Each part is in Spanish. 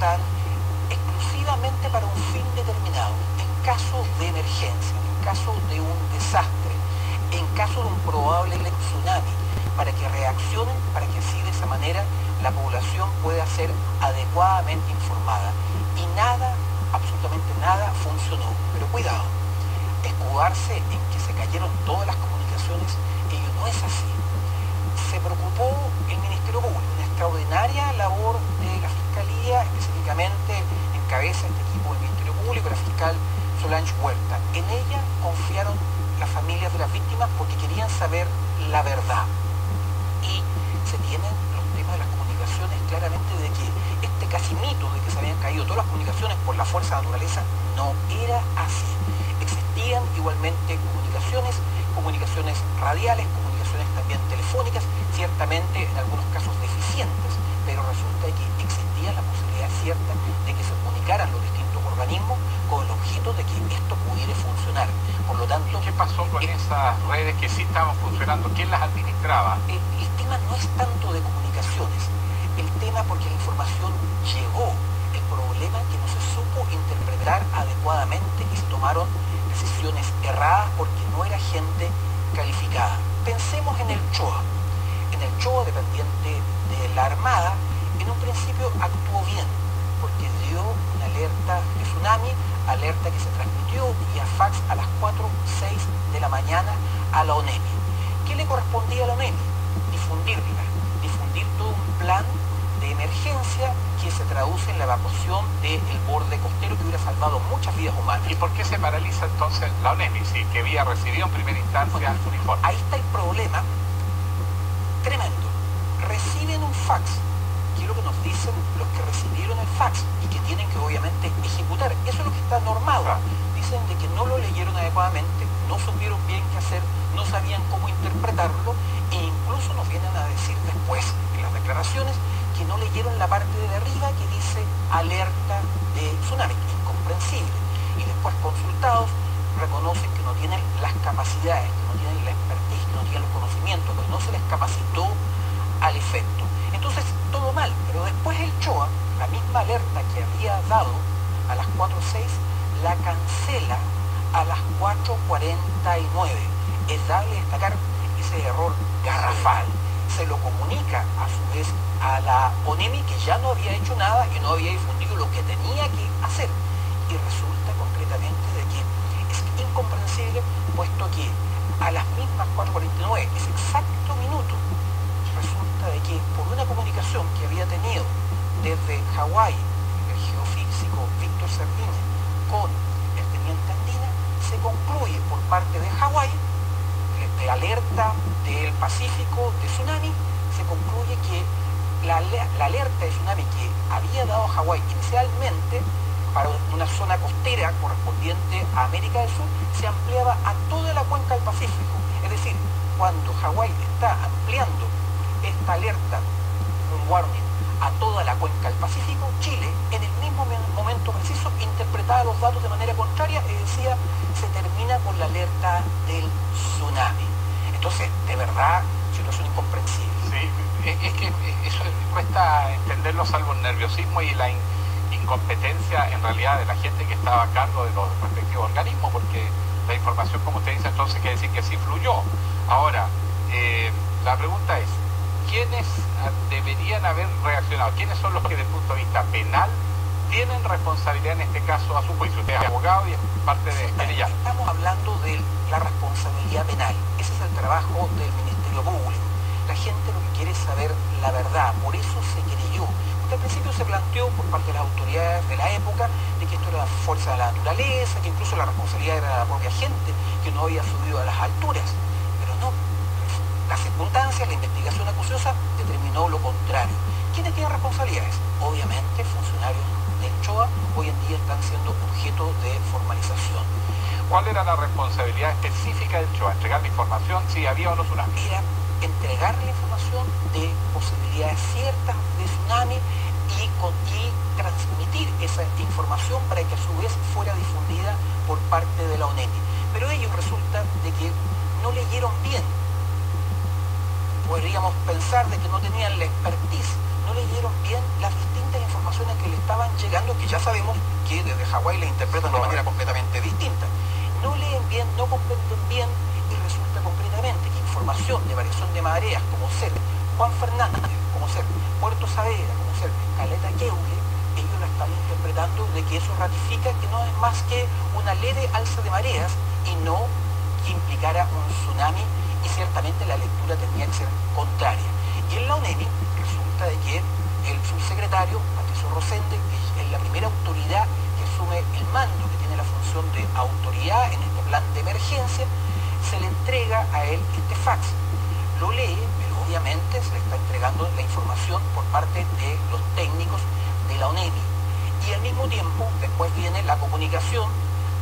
están exclusivamente para un fin determinado, en caso de emergencia, en caso de un desastre, en caso de un probable tsunami, para que reaccionen, para que así de esa manera la población pueda ser adecuadamente informada. Y nada, absolutamente nada, funcionó. Pero cuidado, escudarse en que se cayeron todas las comunicaciones, ello no es así. Se preocupó el Ministerio Público, una extraordinaria labor de la Fiscalía, específicamente encabeza este equipo del Ministerio Público, la fiscal Solange Huerta. En ella confiaron las familias de las víctimas porque querían saber la verdad. Y se tienen los temas de las comunicaciones claramente de que este casi mito de que se habían caído todas las comunicaciones por la fuerza de la naturaleza no era así. Existían igualmente comunicaciones radiales, comunicaciones también telefónicas, ciertamente en algunos casos deficientes, pero resulta que existía la posibilidad cierta de que se comunicaran los distintos organismos con el objeto de que esto pudiera funcionar. Por lo tanto, ¿qué pasó con esas redes que sí estaban funcionando? ¿Quién las administraba? El tema no es tanto de comunicaciones, el tema porque la información llegó, el problema es que no se supo interpretar adecuadamente y se tomaron decisiones erradas porque no era gente calificada. Pensemos en el CHOA. En el CHOA, dependiente de la Armada, en un principio actuó bien, porque dio una alerta de tsunami, alerta que se transmitió vía fax a las 4:06 de la mañana a la ONEMI. ¿Qué le correspondía a la ONEMI? Difundir todo un plan de emergencia que se traduce en la evacuación del borde costero que hubiera salvado muchas vidas humanas. ¿Y por qué se paraliza entonces la ONEMI, si que había recibido en primera instancia el uniforme? Ahí está el problema tremendo. Reciben un fax, que es lo que nos dicen los que recibieron el fax y que tienen que obviamente ejecutar. Eso es lo que está normado. Dicen de que no lo leyeron adecuadamente, no supieron bien qué hacer, no sabían cómo interpretarlo e incluso nos vienen a decir después en las declaraciones que no leyeron la parte de arriba que dice alerta de tsunami, incomprensible. Y después consultados reconocen que no tienen las capacidades, que no tienen la expertise, que no tienen los conocimientos, que no se les capacitó al efecto. Entonces, todo mal, pero después el CHOA, la misma alerta que había dado a las 4:06, la cancela a las 4:49. Es darle destacar ese error garrafal. Se lo comunica a su vez a la ONEMI que ya no había hecho nada y no había difundido lo que tenía que hacer. Y resulta concretamente de que es incomprensible, puesto que a las mismas 4:49, ese exacto minuto, resulta de que por una comunicación que había tenido desde Hawái el geofísico Víctor Sardina con el teniente Andina, se concluye por parte de Hawái, de alerta del Pacífico de tsunami, se concluye que la alerta de tsunami que había dado Hawái inicialmente para una zona costera correspondiente a América del Sur se ampliaba a toda la cuenca del Pacífico. Es decir, cuando Hawái está ampliando esta alerta, un warning, a toda la cuenca del Pacífico, Chile, en el mismo momento preciso, interpretaba los datos de manera contraria y decía, se termina con la alerta del tsunami. Entonces, de verdad, situación incomprensible. Sí, es que eso cuesta entenderlo, salvo el nerviosismo y la incompetencia en realidad de la gente que estaba a cargo de los respectivos organismos, porque la información, como usted dice, entonces quiere decir que sí fluyó. Ahora, la pregunta es, ¿quiénes deberían haber reaccionado? ¿Quiénes son los que desde el punto de vista penal tienen responsabilidad en este caso a su juicio? Usted es abogado y es parte de ella. Estamos hablando de la responsabilidad penal. Ese es el trabajo del Ministerio Público. La gente lo que quiere es saber la verdad, por eso se creyó. Porque al principio se planteó por parte de las autoridades de la época de que esto era fuerza de la naturaleza, que incluso la responsabilidad era de la propia gente, que no había subido a las alturas. Pero no. Las circunstancias, la investigación acuciosa determinó lo contrario. ¿Quiénes tienen responsabilidades? Obviamente funcionarios del CHOA hoy en día están siendo objeto de formalización. ¿Cuál era la responsabilidad específica del CHOA? ¿Entregar la información si había o no tsunami? Era entregar la información de posibilidades ciertas de tsunami y transmitir esa información para que a su vez fuera difundida por parte de la ONEMI. Pero ellos resulta de que no leyeron bien. Podríamos pensar de que no tenían la expertise, no leyeron bien las distintas informaciones que le estaban llegando, que ya sabemos que desde Hawái la interpretan de manera completamente distinta. No leen bien, no comprenden bien, y resulta concretamente que información de variación de mareas, como ser Juan Fernández, como ser Puerto Saavedra, como ser Caleta Queuque, ellos la están interpretando de que eso ratifica que no es más que una leve alza de mareas y no que implicara un tsunami, y ciertamente la lectura tenía que ser contraria. Y en la ONEMI resulta de que el subsecretario, Patricio Rosende, que es la primera autoridad que asume el mando, que tiene la función de autoridad en este plan de emergencia, se le entrega a él este fax. Lo lee, pero obviamente se le está entregando la información por parte de los técnicos de la ONEMI. Y al mismo tiempo, después viene la comunicación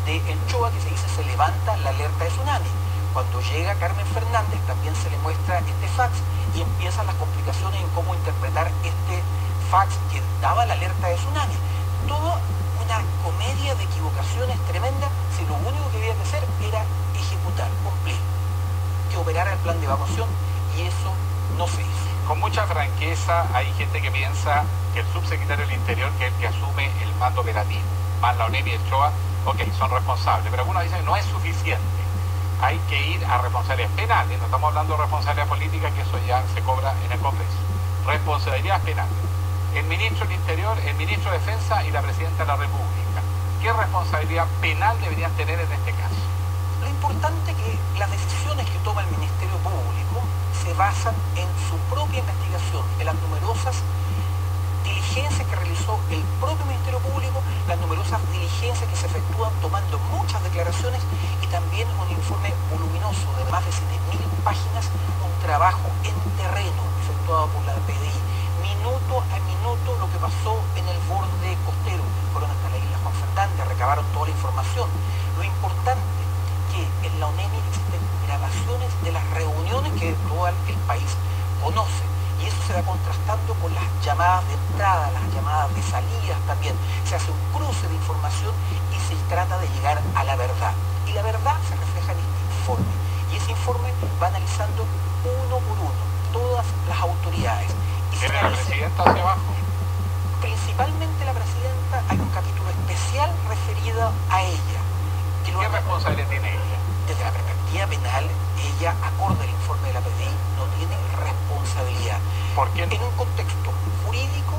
de el CHOA, que se dice se levanta la alerta de tsunami. Cuando llega Carmen Fernández también se le muestra este fax y empiezan las complicaciones en cómo interpretar este fax que daba la alerta de tsunami. Toda una comedia de equivocaciones tremenda, si lo único que había que hacer era ejecutar, cumplir, que operara el plan de evacuación, y eso no se hizo. Con mucha franqueza hay gente que piensa que el subsecretario del Interior, que es el que asume el mando operativo, más la ONEMI y el CHOA, ok, son responsables, pero algunos dicen que no es suficiente. Hay que ir a responsabilidades penales, no estamos hablando de responsabilidad política, que eso ya se cobra en el Congreso. Responsabilidades penales. El ministro del Interior, el ministro de Defensa y la Presidenta de la República. ¿Qué responsabilidad penal deberían tener en este caso? Lo importante es que las decisiones que toma el Ministerio Público se basan en su propia investigación, en las numerosas diligencias que realizó el propio Ministerio Público, las numerosas diligencias que se efectúan tomando muchas declaraciones, y también un informe voluminoso de más de 7.000 páginas, un trabajo en terreno efectuado por la PDI, minuto a minuto lo que pasó en el borde costero. Fueron hasta la isla Juan Fernández, recabaron toda la información. Lo importante que en la ONEMI existen grabaciones de las reuniones que todo el país conoce, y eso se va contrastando con las llamadas de entrada, las llamadas de salidas también. Se hace un cruce de información y se trata de llegar a la verdad. Y la verdad se refleja en este informe. Y ese informe va analizando uno por uno todas las autoridades. Y ¿Tiene la presidenta hacia abajo? Principalmente la presidenta, hay un capítulo especial referido a ella. ¿Qué responsabilidad tiene ella? Desde la perspectiva penal, ella, acorde al informe de la PDI, no tiene responsabilidad. ¿Por qué no? En un contexto jurídico,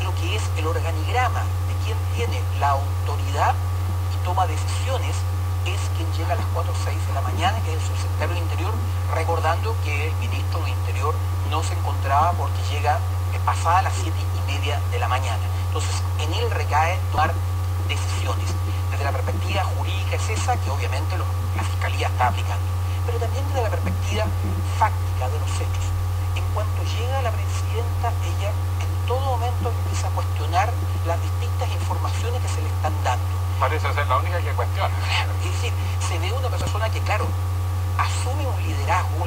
lo que es el organigrama de quien tiene la autoridad y toma decisiones es quien llega a las 4 o 6 de la mañana, que es el subsecretario del Interior, recordando que el ministro del Interior no se encontraba porque llega pasada las 7:30 de la mañana. Entonces, en él recae tomar decisiones. Desde la perspectiva jurídica es esa que obviamente la Fiscalía está aplicando, pero también desde la perspectiva fáctica de los hechos. En cuanto llega la presidenta, ella en todo momento empieza a cuestionar las distintas informaciones que se le están dando. Parece ser la única que cuestiona. Claro, es decir, se ve una persona que, claro, asume un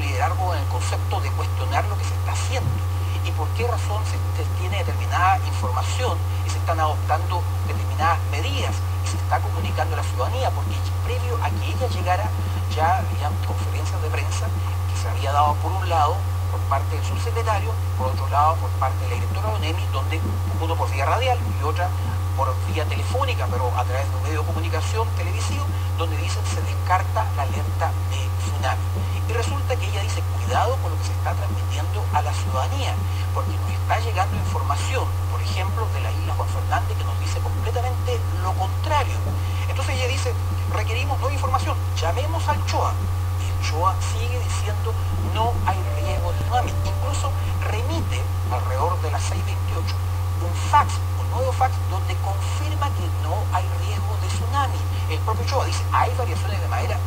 liderazgo en el concepto de cuestionar lo que se está haciendo. ¿Y por qué razón se tiene determinada información y se están adoptando determinadas medidas y se está comunicando a la ciudadanía? Porque previo a que ella llegara, ya había conferencias de prensa que se había dado por un lado por parte del subsecretario, por otro lado por parte de la directora de ONEMI, donde uno por vía radial y otra por vía telefónica, pero a través de un medio de comunicación televisivo, donde dicen se descarta la alerta de tsunami. Y resulta que ella dice, cuidado con lo que se está transmitiendo a la ciudadanía, porque nos está llegando información, por ejemplo, de la isla Juan Fernández, que nos dice completamente lo contrario. Entonces ella dice, requerimos nueva información, llamemos al CHOA. Y el CHOA sigue diciendo, no hay riesgo de tsunami. Incluso remite, alrededor de las 6:28, un fax, un nuevo fax, donde confirma que no hay riesgo de tsunami. El propio CHOA dice, hay variaciones de marea,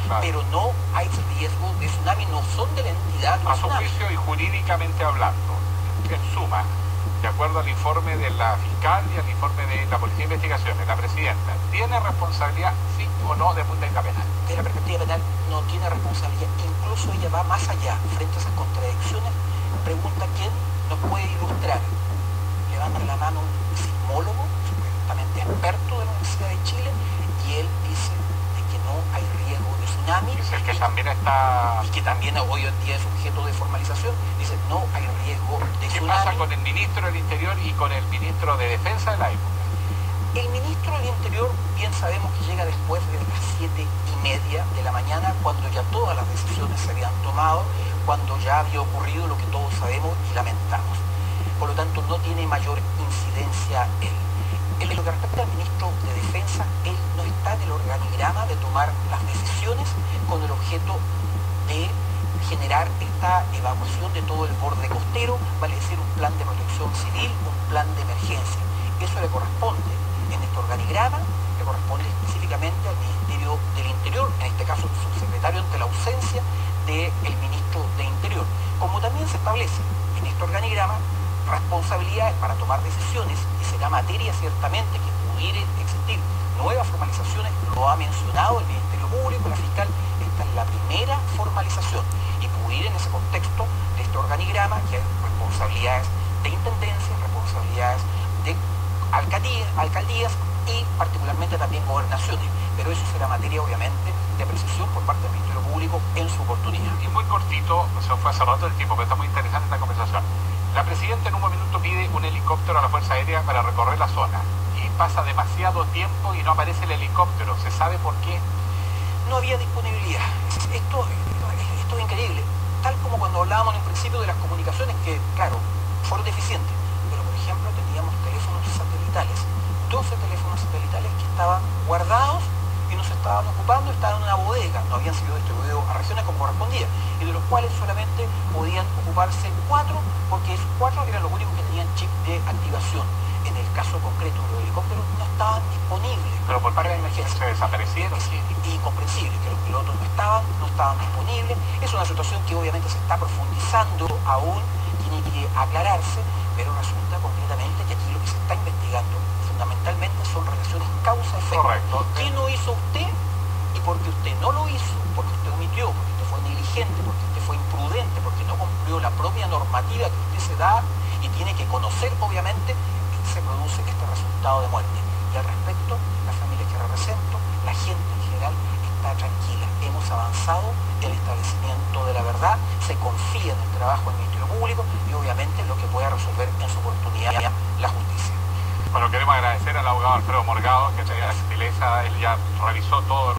claro, pero no hay riesgo de tsunami, no son de la entidad de a su juicio y jurídicamente hablando, en suma, de acuerdo al informe de la fiscal y al informe de la Policía de Investigaciones, la presidenta, ¿tiene responsabilidad, sí o no, de punto de vista penal? De la perspectiva penal no tiene responsabilidad, incluso ella va más allá, frente a esas contradicciones, pregunta quién nos puede ilustrar. Levanta la mano un sismólogo, supuestamente experto de la Universidad de Chile, y él dice de que no hay riesgo de tsunami. tsunami. Es el que también está... Y que también hoy en día es objeto de formalización. Dice, no hay riesgo de ¿Qué tsunami. pasa con el ministro del Interior y con el ministro de Defensa de la época? El ministro del Interior, bien sabemos que llega después de las 7:30 de la mañana, cuando ya todas las decisiones se habían tomado, cuando ya había ocurrido lo que todos sabemos y lamentamos. Por lo tanto, no tiene mayor incidencia él. En lo que respecta al ministro de Defensa, él no está en el organigrama de tomar las decisiones con el objeto de generar esta evacuación de todo el borde costero, vale decir, un plan de protección civil, un plan de emergencia. Eso le corresponde en este organigrama, le corresponde específicamente al Ministerio del Interior, en este caso el subsecretario, ante la ausencia del ministro de Interior. Como también se establece en este organigrama responsabilidades para tomar decisiones, y será materia ciertamente que pudiera existir nuevas formalizaciones, lo ha mencionado el Ministerio Público, la fiscal, esta es la primera formalización, y pudiera en ese contexto de este organigrama que hay responsabilidades de intendencia, responsabilidades de alcaldías y particularmente también gobernaciones, pero eso será materia obviamente de precisión por parte del Ministerio Público en su oportunidad. Y muy cortito, se fue hace rato el tiempo, pero está muy interesante esta conversación. La presidenta en un minuto pide un helicóptero a la Fuerza Aérea para recorrer la zona y pasa demasiado tiempo y no aparece el helicóptero. ¿Se sabe por qué? No había disponibilidad. Esto es increíble. Tal como cuando hablábamos en un principio de las comunicaciones que, claro, fueron deficientes, pero por ejemplo teníamos teléfonos satelitales, 12 teléfonos satelitales que estaban guardados y no se estaban ocupando, estaban en una bodega, no habían sido distribuidos a regiones como correspondía, y de los cuales solamente podían ocuparse 4, porque esos 4 eran los únicos que tenían chip de activación. En el caso concreto de los helicópteros no estaban disponibles. Pero por para la emergencia. Se desaparecieron. Es incomprensible que los pilotos no estaban disponibles. Es una situación que obviamente se está profundizando aún, tiene que aclararse, pero resulta concretamente que aquí lo que se está investigando fundamentalmente son relaciones causa-efecto. Correcto. ¿Qué no hizo usted? Y porque usted no lo hizo, porque usted omitió, porque usted fue negligente, porque usted fue imprudente, porque no cumplió la propia normativa que usted se da y tiene que conocer, obviamente, que se produce este resultado de muerte. Y al respecto, la familia que represento, la gente en general, está tranquila. Hemos avanzado en el establecimiento de la verdad, se confía en el trabajo del Ministerio Público y obviamente lo que pueda resolver en su oportunidad la justicia. Bueno, queremos agradecer al abogado Alfredo Morgado que traía la gentileza, él ya revisó todo